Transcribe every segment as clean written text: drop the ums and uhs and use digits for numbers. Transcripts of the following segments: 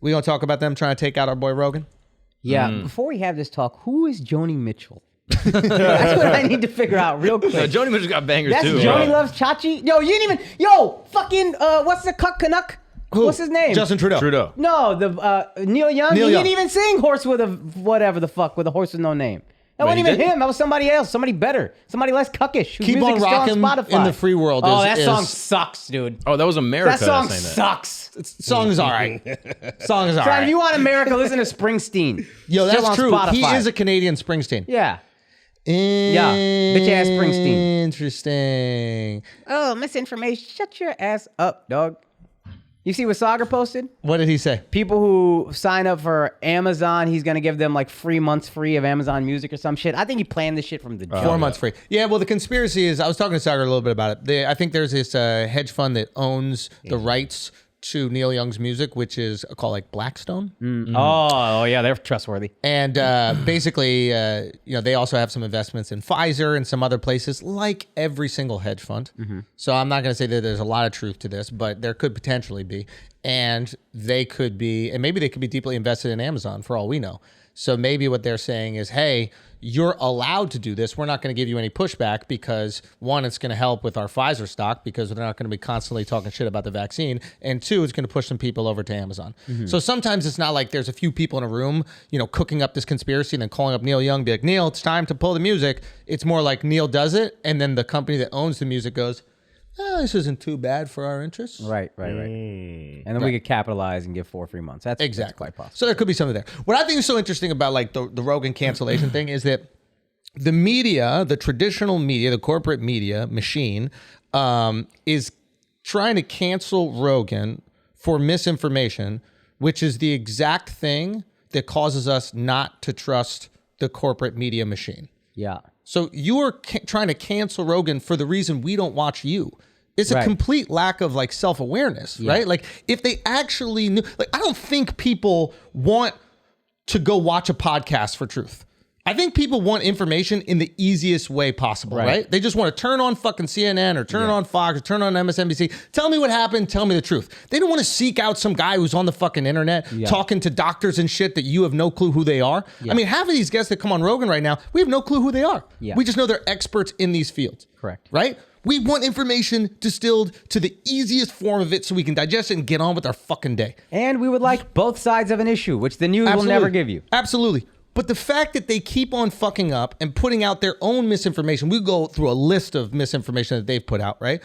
We gonna talk about them trying to take out our boy Rogan? Yeah. Before we have this talk, who is Joni Mitchell? That's what I need to figure out real quick. No, Joni Mitchell's got bangers That's too. Joni loves Chachi. Yo, you didn't even. Yo, fucking. What's the Canuck? Who? What's his name? Justin Trudeau. No, the Neil Young. Neil He Young. didn't even sing "Horse with a whatever the fuck" with a horse with no name. That Wait, wasn't he even didn't? him. That was somebody else. Somebody better. Somebody less cuckish. Whose Keep music on is still rocking Spotify. in the free world. Oh, is, that song is- sucks, dude. Oh, that was America. That song saying that. sucks. Song is all right. Song is all So right. if you want America, listen to Springsteen. Yo, Still that's on true. Spotify. He is a Canadian Springsteen. Yeah. Yeah, bitch-ass Springsteen. Interesting. Oh, misinformation. Shut your ass up, dog. You see what Sagar posted? What did he say? People who sign up for Amazon, he's going to give them like 3 months free of Amazon Music or some shit. I think he planned this shit from the jump. 4 months free. Yeah, well, the conspiracy is, I was talking to Sagar a little bit about it. I think there's this hedge fund that owns the rights to Neil Young's music, which is called like Blackstone. Oh, yeah, they're trustworthy. And basically, they also have some investments in Pfizer and some other places, like every single hedge fund. So I'm not going to say that there's a lot of truth to this, but there could potentially be. And they could be, and maybe they could be deeply invested in Amazon for all we know. So maybe what they're saying is, hey, you're allowed to do this. We're not going to give you any pushback because, one, it's going to help with our Pfizer stock because they're not going to be constantly talking shit about the vaccine. And two, it's going to push some people over to Amazon. So sometimes it's not like there's a few people in a room, cooking up this conspiracy and then calling up Neil Young, be like, Neil, it's time to pull the music. It's more like Neil does it. And then the company that owns the music goes, this isn't too bad for our interests. Right. And then we could capitalize and give 4 free months. That's quite possible. So there could be something there. What I think is so interesting about like the Rogan cancellation thing is that the media, the traditional media, the corporate media machine, is trying to cancel Rogan for misinformation, which is the exact thing that causes us not to trust the corporate media machine. Yeah. So you are trying to cancel Rogan for the reason we don't watch you. It's a Right. complete lack of like self-awareness, right? Like if they actually knew, like I don't think people want to go watch a podcast for truth. I think people want information in the easiest way possible, right? They just want to turn on fucking CNN or turn on Fox or turn on MSNBC. Tell me what happened. Tell me the truth. They don't want to seek out some guy who's on the fucking internet talking to doctors and shit that you have no clue who they are. I mean, half of these guests that come on Rogan right now, we have no clue who they are. We just know they're experts in these fields. Correct. Right? We want information distilled to the easiest form of it so we can digest it and get on with our fucking day. And we would like both sides of an issue, which the news will never give you. Absolutely. But the fact that they keep on fucking up and putting out their own misinformation, we go through a list of misinformation that they've put out, right?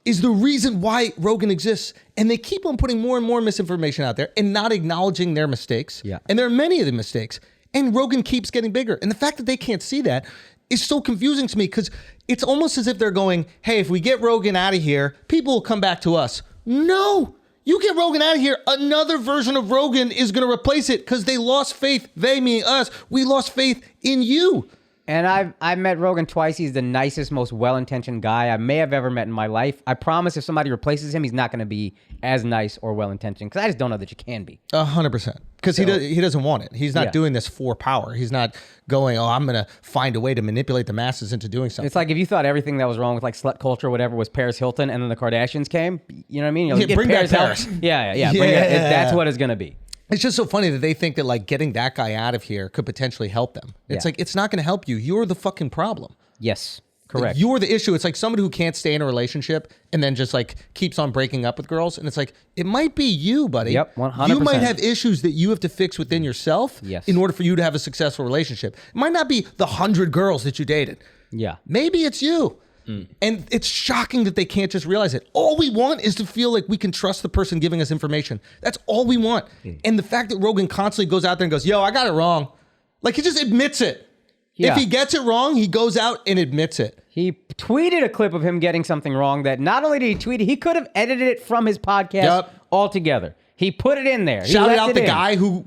Is the reason why Rogan exists. And they keep on putting more and more misinformation out there and not acknowledging their mistakes. And there are many of the mistakes. And Rogan keeps getting bigger. And the fact that they can't see that is so confusing to me because it's almost as if they're going, hey, if we get Rogan out of here, people will come back to us. No. You get Rogan out of here, another version of Rogan is going to replace it because they lost faith. They, meaning us, we lost faith in you. And I've met Rogan twice. He's the nicest, most well-intentioned guy I may have ever met in my life. I promise if somebody replaces him, he's not going to be as nice or well-intentioned because I just don't know that you can be. 100%. Because he doesn't want it. He's not doing this for power. He's not going, I'm going to find a way to manipulate the masses into doing something. It's like if you thought everything that was wrong with like slut culture or whatever was Paris Hilton and then the Kardashians came, you know what I mean? You're like, bring back Paris. Yeah. Bring it. That's what it's going to be. It's just so funny that they think that like getting that guy out of here could potentially help them. It's like, it's not going to help you. You're the fucking problem. Yes. Correct. Like, you're the issue. It's like somebody who can't stay in a relationship and then just like keeps on breaking up with girls. And it's like, it might be you, buddy. Yep, 100%. You might have issues that you have to fix within yourself in order for you to have a successful relationship. It might not be the 100 girls that you dated. Yeah. Maybe it's you. And it's shocking that they can't just realize it. All we want is to feel like we can trust the person giving us information. That's all we want. And the fact that Rogan constantly goes out there and goes, yo, I got it wrong. Like he just admits it. If he gets it wrong, he goes out and admits it. He tweeted a clip of him getting something wrong that not only did he tweet it, he could have edited it from his podcast altogether. He put it in there. Shouted out the guy who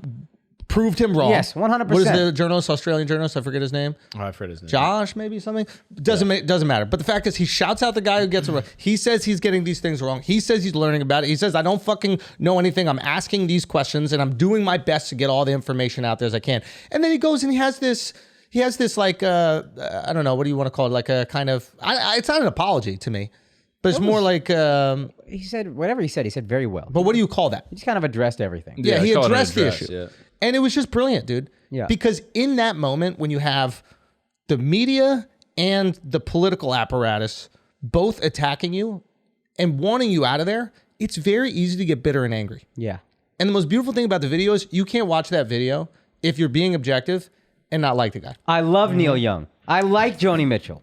proved him wrong. Yes, 100%. What is the journalist, Australian journalist? I forget his name. Oh, I forget his name. Josh, maybe something. Doesn't matter. But the fact is, he shouts out the guy who gets it wrong. He says he's getting these things wrong. He says he's learning about it. He says, I don't fucking know anything. I'm asking these questions and I'm doing my best to get all the information out there as I can. And then he goes and he has this like, I don't know, what do you want to call it? Like a kind of, it's not an apology to me. But it's more like... he said, whatever he said very well. But what do you call that? He just kind of addressed everything. Yeah, he addressed the issue. Yeah. And it was just brilliant, dude. Yeah. Because in that moment, when you have the media and the political apparatus both attacking you and wanting you out of there, it's very easy to get bitter and angry. Yeah. And the most beautiful thing about the video is you can't watch that video if you're being objective and not like the guy. I love Neil Young. I like Joni Mitchell.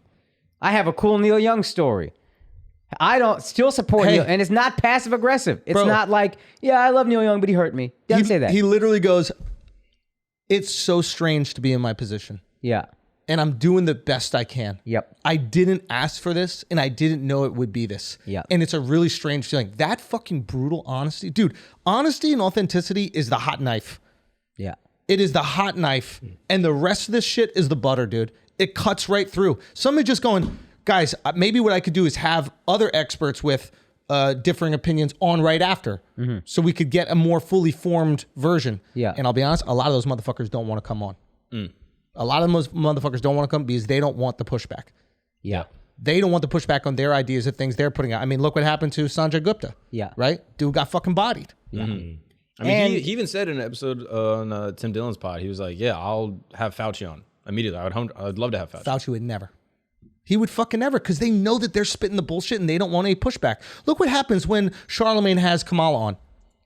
I have a cool Neil Young story. I don't still support Neil, and it's not passive aggressive. It's not like, yeah, I love Neil Young, but he hurt me. Doesn't say that. He literally goes, it's so strange to be in my position. Yeah. And I'm doing the best I can. Yep. I didn't ask for this, and I didn't know it would be this. Yep. And it's a really strange feeling. That fucking brutal honesty. Dude, honesty and authenticity is the hot knife. Yeah. It is the hot knife. And the rest of this shit is the butter, dude. It cuts right through. Somebody just going, guys, maybe what I could do is have other experts with differing opinions on right after. So we could get a more fully formed version. Yeah. And I'll be honest, a lot of those motherfuckers don't want to come on. A lot of those motherfuckers don't want to come because they don't want the pushback. Yeah. They don't want the pushback on their ideas of things they're putting out. I mean, look what happened to Sanjay Gupta. Yeah. Right? Dude got fucking bodied. Yeah. I mean, he even said in an episode on Tim Dillon's pod, he was like, yeah, I'll have Fauci on immediately. I'd love to have Fauci. Fauci would never. He would fucking never because they know that they're spitting the bullshit and they don't want any pushback. Look what happens when Charlamagne has Kamala on.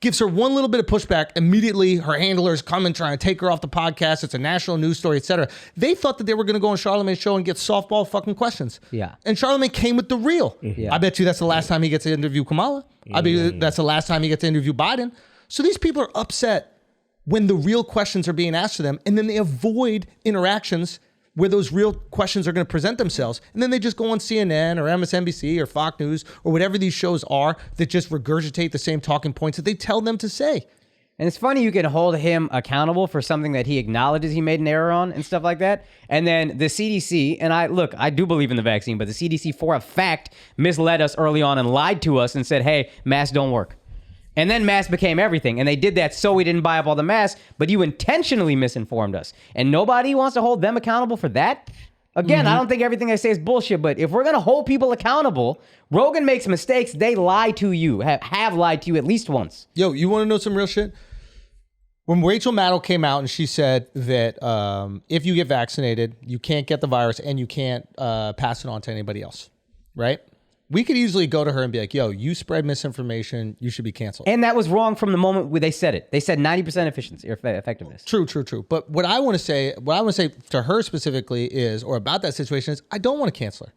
Gives her one little bit of pushback, immediately her handlers come and try and take her off the podcast. It's a national news story, etc. They thought that they were going to go on Charlamagne's show and get softball fucking questions. Yeah. And Charlamagne came with the real. Yeah. I bet you that's the last time he gets to interview Kamala. I bet that's the last time he gets to interview Biden. So these people are upset when the real questions are being asked to them, and then they avoid interactions where those real questions are going to present themselves. And then they just go on CNN or MSNBC or Fox News or whatever these shows are that just regurgitate the same talking points that they tell them to say. And it's funny you can hold him accountable for something that he acknowledges he made an error on and stuff like that. And then the CDC, and I do believe in the vaccine, but the CDC for a fact misled us early on and lied to us and said, hey, masks don't work. And then masks became everything. And they did that so we didn't buy up all the masks, but you intentionally misinformed us. And nobody wants to hold them accountable for that. Again, I don't think everything I say is bullshit, but if we're going to hold people accountable, Rogan makes mistakes, they lie to you, have lied to you at least once. Yo, you want to know some real shit? When Rachel Maddow came out and she said that if you get vaccinated, you can't get the virus and you can't pass it on to anybody else, right? We could easily go to her and be like, yo, you spread misinformation, you should be canceled. And that was wrong from the moment where they said it. They said 90% efficiency or effectiveness. True. But what I want to say to her specifically is, or about that situation is, I don't want to cancel her.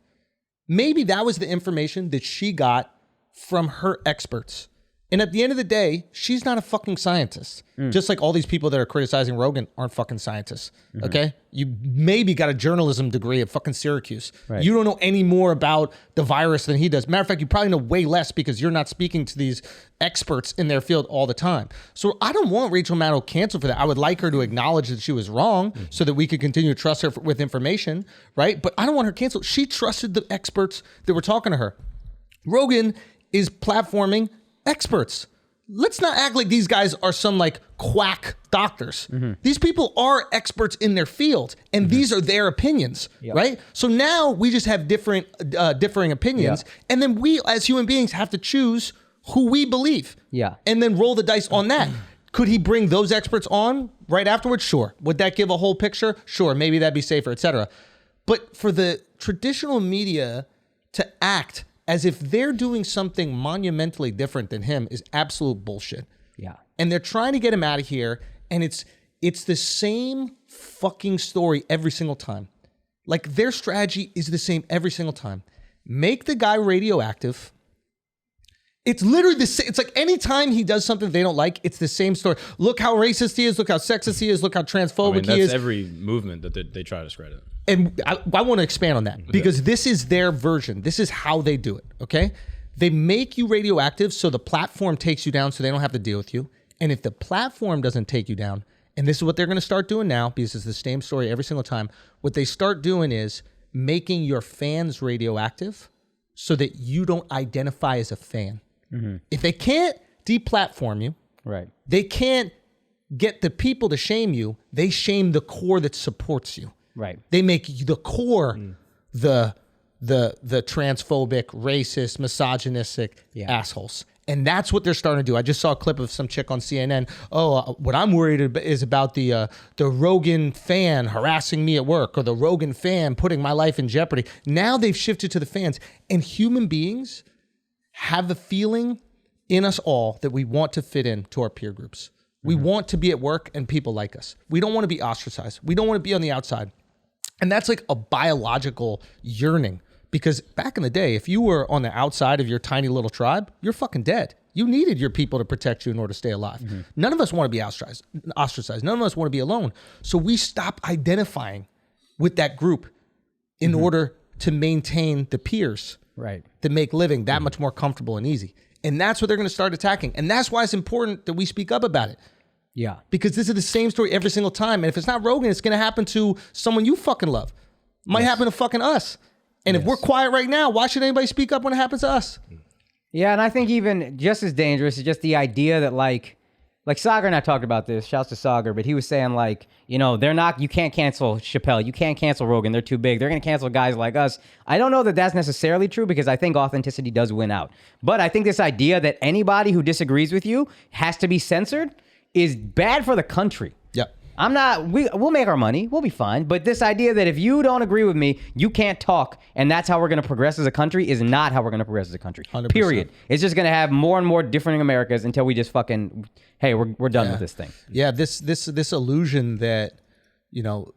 Maybe that was the information that she got from her experts. And at the end of the day, she's not a fucking scientist. Just like all these people that are criticizing Rogan aren't fucking scientists. Okay? You maybe got a journalism degree at fucking Syracuse. Right. You don't know any more about the virus than he does. Matter of fact, you probably know way less because you're not speaking to these experts in their field all the time. So I don't want Rachel Maddow canceled for that. I would like her to acknowledge that she was wrong so that we could continue to trust her with information, right? But I don't want her canceled. She trusted the experts that were talking to her. Rogan is platforming experts. Let's not act like these guys are some like quack doctors. These people are experts in their field, and these are their opinions, right? So now we just have different, differing opinions, and then we as human beings have to choose who we believe, and then roll the dice on that. Could he bring those experts on right afterwards? Sure. Would that give a whole picture? Sure. Maybe that'd be safer, etc. But for the traditional media to act as if they're doing something monumentally different than him is absolute bullshit. Yeah. And they're trying to get him out of here, and it's the same fucking story every single time. Like, their strategy is the same every single time. Make the guy radioactive. It's literally the same. It's like anytime he does something they don't like, it's the same story. Look how racist he is. Look how sexist he is. Look how transphobic he is. That's every movement that they try to discredit. And I want to expand on that because this is their version. This is how they do it, okay? They make you radioactive so the platform takes you down so they don't have to deal with you. And if the platform doesn't take you down, and this is what they're going to start doing now because it's the same story every single time, what they start doing is making your fans radioactive so that you don't identify as a fan. If they can't deplatform you, right? They can't get the people to shame you, they shame the core that supports you. Right. They make the core the transphobic, racist, misogynistic assholes. And that's what they're starting to do. I just saw a clip of some chick on CNN. Oh, what I'm worried is about the Rogan fan harassing me at work, or the Rogan fan putting my life in jeopardy. Now they've shifted to the fans. And human beings have the feeling in us all that we want to fit in to our peer groups. We want to be at work and people like us. We don't want to be ostracized. We don't want to be on the outside. And that's like a biological yearning. Because back in the day, if you were on the outside of your tiny little tribe, you're fucking dead. You needed your people to protect you in order to stay alive. None of us want to be ostracized. None of us want to be alone. So we stop identifying with that group in order to maintain the peers that make living that much more comfortable and easy. And that's what they're going to start attacking. And that's why it's important that we speak up about it. Yeah. Because this is the same story every single time. And if it's not Rogan, it's going to happen to someone you fucking love. Might happen to fucking us. And if we're quiet right now, why should anybody speak up when it happens to us? Yeah, and I think even just as dangerous is just the idea that like Sagar and I talked about this. Shouts to Sagar, but he was saying like, you know, you can't cancel Chappelle, you can't cancel Rogan. They're too big. They're going to cancel guys like us. I don't know that that's necessarily true because I think authenticity does win out. But I think this idea that anybody who disagrees with you has to be censored is bad for the country. Yep. We'll make our money. We'll be fine. But this idea that if you don't agree with me, you can't talk, and that's how we're going to progress as a country is not how we're going to progress as a country. 100%. Period. It's just going to have more and more differing Americas until we just fucking, hey, we're done with this thing. Yeah, this illusion that, you know,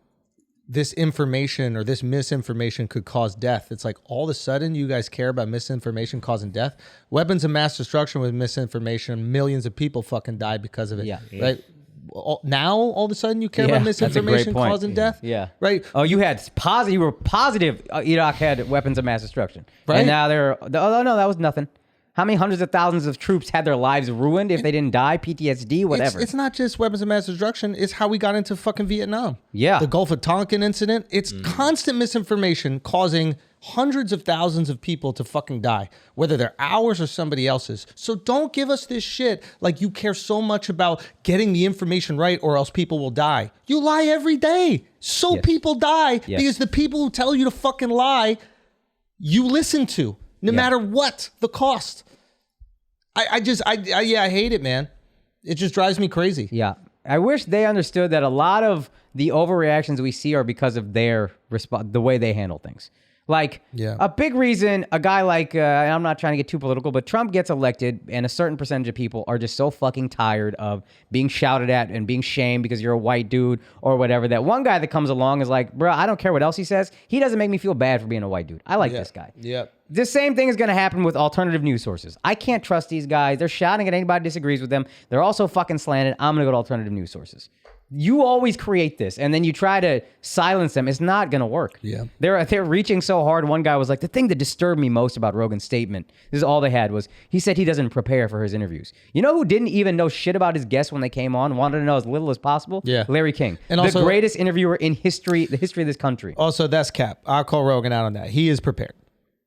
this information or this misinformation could cause death. It's like all of a sudden you guys care about misinformation causing death. Weapons of mass destruction with misinformation, millions of people fucking died because of it. Yeah. Right? Now all of a sudden you care about misinformation causing death? Yeah. Right? Oh, you were positive Iraq had weapons of mass destruction. Right. And now no, that was nothing. How many hundreds of thousands of troops had their lives ruined if they didn't die? PTSD, whatever. It's not just weapons of mass destruction. It's how we got into fucking Vietnam. Yeah. The Gulf of Tonkin incident. It's constant misinformation causing hundreds of thousands of people to fucking die, whether they're ours or somebody else's. So don't give us this shit like you care so much about getting the information right or else people will die. You lie every day. So people die because the people who tell you to fucking lie, you listen to. No matter what the cost. I hate it, man. It just drives me crazy. Yeah. I wish they understood that a lot of the overreactions we see are because of their the way they handle things. Like, a big reason a guy like, I'm not trying to get too political, but Trump gets elected and a certain percentage of people are just so fucking tired of being shouted at and being shamed because you're a white dude or whatever, that one guy that comes along is like, bro, I don't care what else he says. He doesn't make me feel bad for being a white dude. I like this guy. Yep. The same thing is going to happen with alternative news sources. I can't trust these guys. They're shouting at anybody who disagrees with them. They're also fucking slanted. I'm going to go to alternative news sources. You always create this, and then you try to silence them. It's not going to work. Yeah. They're reaching so hard. One guy was like, the thing that disturbed me most about Rogan's statement, this is all they had, was he said he doesn't prepare for his interviews. You know who didn't even know shit about his guests when they came on, wanted to know as little as possible? Yeah. Larry King. And the also, greatest interviewer in the history of this country. Also, that's cap. I'll call Rogan out on that. He is prepared.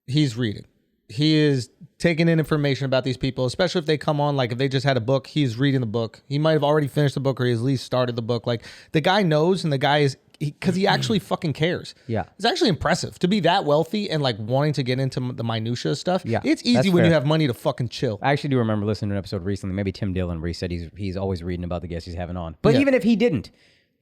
He's reading. He is taking in information about these people, especially if they come on, like if they just had a book, he's reading the book. He might have already finished the book or he at least started the book. Like the guy knows, and the guy is, because he actually fucking cares. Yeah. It's actually impressive to be that wealthy and like wanting to get into the minutia stuff. Yeah. It's easy when you have money to fucking chill. I actually do remember listening to an episode recently, maybe Tim Dillon, where he said he's always reading about the guests he's having on. But even if he didn't,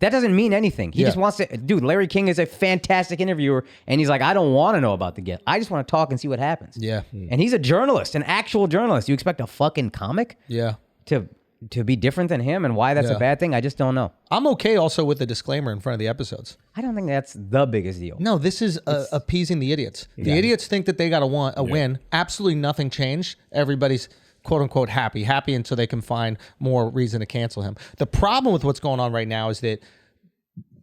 that doesn't mean anything. He just wants to, dude, Larry King is a fantastic interviewer, and he's like, I don't want to know about the guest. I just want to talk and see what happens. Yeah. And he's a journalist, an actual journalist. You expect a fucking comic to be different than him, and why that's a bad thing? I just don't know. I'm okay also with the disclaimer in front of the episodes. I don't think that's the biggest deal. No, this is appeasing the idiots. The idiots think that they got a win. Absolutely nothing changed. Everybody's quote unquote happy until they can find more reason to cancel him. The problem with what's going on right now is that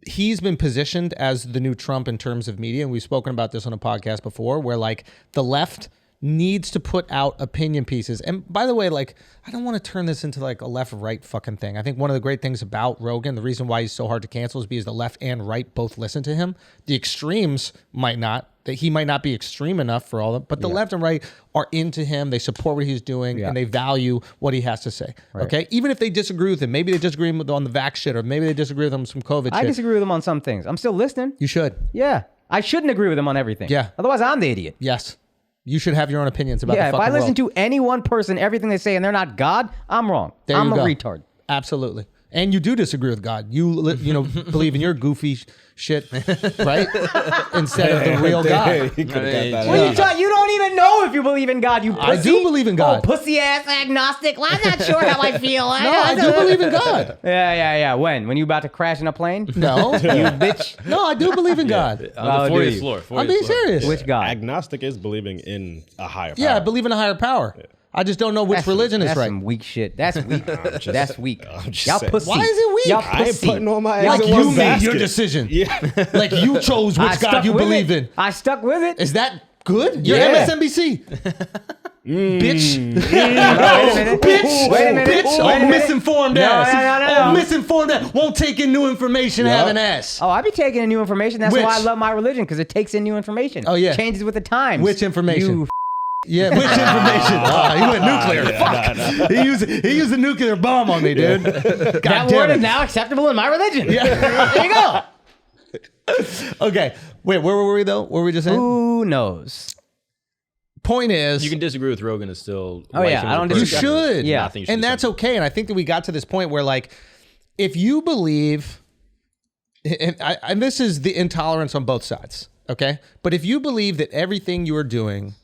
he's been positioned as the new Trump in terms of media. And we've spoken about this on a podcast before, where like the left needs to put out opinion pieces. And by the way, like, I don't want to turn this into like a left right fucking thing. I think one of the great things about Rogan, the reason why he's so hard to cancel is because the left and right both listen to him. The extremes might not. That he might not be extreme enough for all of them, but the left and right are into him. They support what he's doing and they value what he has to say. Right. Okay. Even if they disagree with him, maybe they disagree on the vax shit, or maybe they disagree with him on some COVID shit. I disagree with him on some things. I'm still listening. You should. Yeah. I shouldn't agree with him on everything. Yeah. Otherwise, I'm the idiot. Yes. You should have your own opinions about the Yeah, fucking if I listen world. to any one person, everything they say, and they're not God, I'm wrong. I'm a go. retard. Absolutely. And you do disagree with God. You believe in your goofy shit, right? Instead of the real God. You could've got that What are out. you talking? You don't even know if you believe in God, you pussy. I do believe in God. Oh, pussy ass agnostic. Well, I'm not sure how I feel. No, I do believe in God. Yeah. When? When you about to crash in a plane? No. You bitch. No, I do believe in God. Well, the do 40th you? floor. I'm being serious. Which God? Agnostic is believing in a higher power. Yeah, I believe in a higher power. I just don't know which religion is That's right. some weak shit. That's weak. That's weak. I'm just Y'all saying. pussy. Why is it weak? Y'all I ain't pussy. putting all my eggs Like in you one made your basket. decision. Yeah. Like you chose I which stuck God you with believe it. in. I stuck with it. Is that good? You're Yeah. MSNBC. Bitch. Wait a minute. Bitch. Wait a minute. Bitch. Wait a Oh, minute. misinformed No, ass. no. Oh, misinformed ass. Won't take in new information, have an ass. Oh, I be taking in new information. That's Which? why I love my religion, because it takes in new information. Oh, yeah. Changes with the times. Which information? You Yeah, which information? He went nuclear. Fuck. He used a nuclear bomb on me, dude. God that damn word it. is now acceptable in my religion. Yeah. There you go. Okay. Wait, where were we though? What were we just saying? Who knows? Point is, You can disagree with Rogan and still. Oh, like yeah, him I as a don't person. you disagree. should. Yeah. I think you should And that's accept okay. And I think that we got to this point where, like, if you believe, and this is the intolerance on both sides, okay? But if you believe that everything you are doing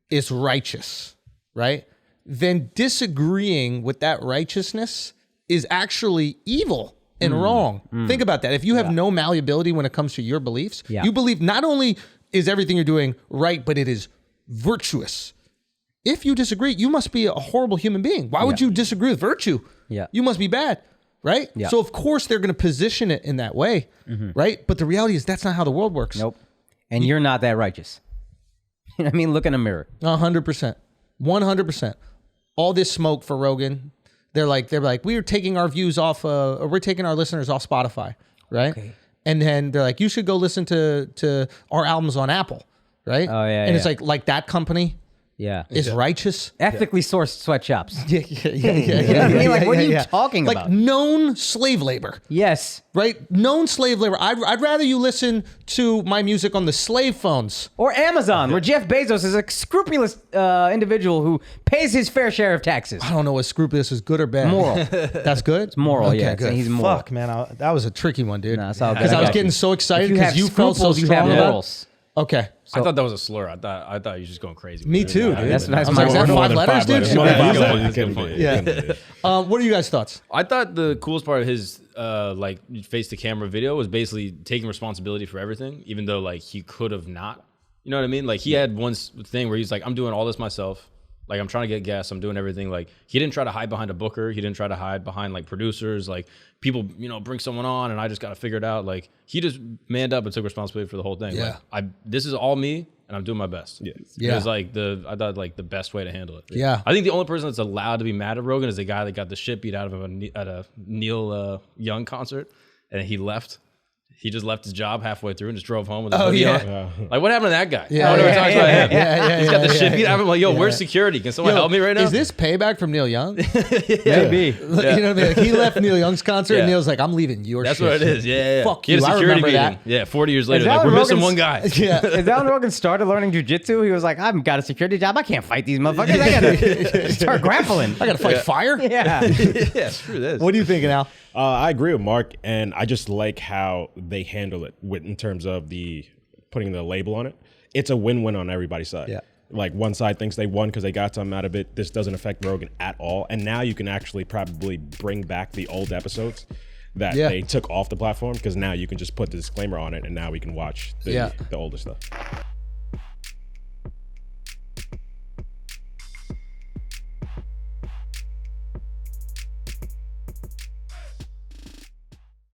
is righteous, right? Then disagreeing with that righteousness is actually evil and wrong. Think about that. If you have no malleability when it comes to your beliefs, Yeah. you believe not only is everything you're doing right, but it is virtuous. If you disagree, you must be a horrible human being. Why would you disagree with virtue? Yeah. You must be bad, right? Yeah. So of course they're going to position it in that way, right? But the reality is that's not how the world works. Nope. And you're not that righteous. You know what I mean? Look in a mirror. 100%. 100%. All this smoke for Rogan. They're like, we're taking our views off, or we're taking our listeners off Spotify, right? Okay. And then they're like, you should go listen to our albums on Apple, right? Oh, yeah, And it's yeah. like that company Yeah. is righteous. Ethically sourced sweatshops. Yeah. You know what I mean? Like, what are you talking like about? known slave labor, Yes. right? Known slave labor. I'd rather you listen to my music on the slave phones. Or Amazon, where Jeff Bezos is a scrupulous individual who pays his fair share of taxes. I don't know what scrupulous is, good or bad. Moral. That's good? It's moral, okay, yeah. good. He's moral. Fuck, man. That was a tricky one, dude. Nah, it's all good. Because I was got getting you. so excited If you because have you felt so scruples, you have strong about it. morals. Okay. I thought that was a slur. I thought you were just going crazy. Me too, dude. That's I was my like, is that word. 5 letters, dude? Should More we than use five that? letters. Couldn't be. Yeah. What are you guys' thoughts? I thought the coolest part of his like face to camera video was basically taking responsibility for everything, even though like he could have not. You know what I mean? Like he had one thing where he's like, I'm doing all this myself. Like I'm trying to get guests. I'm doing everything. Like he didn't try to hide behind a booker. He didn't try to hide behind like producers. Like people, bring someone on and I just got to figure it out. Like he just manned up and took responsibility for the whole thing. Yeah. Like this is all me and I'm doing my best. Yeah. Yeah. It was like I thought like the best way to handle it. Yeah. I think the only person that's allowed to be mad at Rogan is the guy that got the shit beat out of him at a Neil Young concert and he left. He just left his job halfway through and just drove home with his hoodie yeah. on. Like, what happened to that guy? Yeah, No one ever yeah, talks yeah, about him. yeah, He's got the yeah, shit beat out of him. Like, yo, yeah. where's security? Can someone Yo, help me right now? Is this payback from Neil Young? Maybe. You know what I mean? Like, he left Neil Young's concert and Yeah. Neil's like, I'm leaving your That's shit. what it is. Yeah. Fuck He had you. a I security remember meeting. that. Yeah, 40 years later. that Like, when we're missing Rogan's- one guy. Yeah. Is that when Rogan started learning jujitsu? He was like, I've got a security job. I can't fight these motherfuckers. I gotta start grappling. I got to fight fire? Yeah. Yeah, screw this. What are you thinking, Al? I agree with Mark, and I just like how they handle it in terms of the putting the label on it. It's a win-win on everybody's side. Yeah. Like one side thinks they won because they got something out of it. This doesn't affect Rogan at all. And now you can actually probably bring back the old episodes that Yeah. they took off the platform because now you can just put the disclaimer on it and now we can watch the older stuff.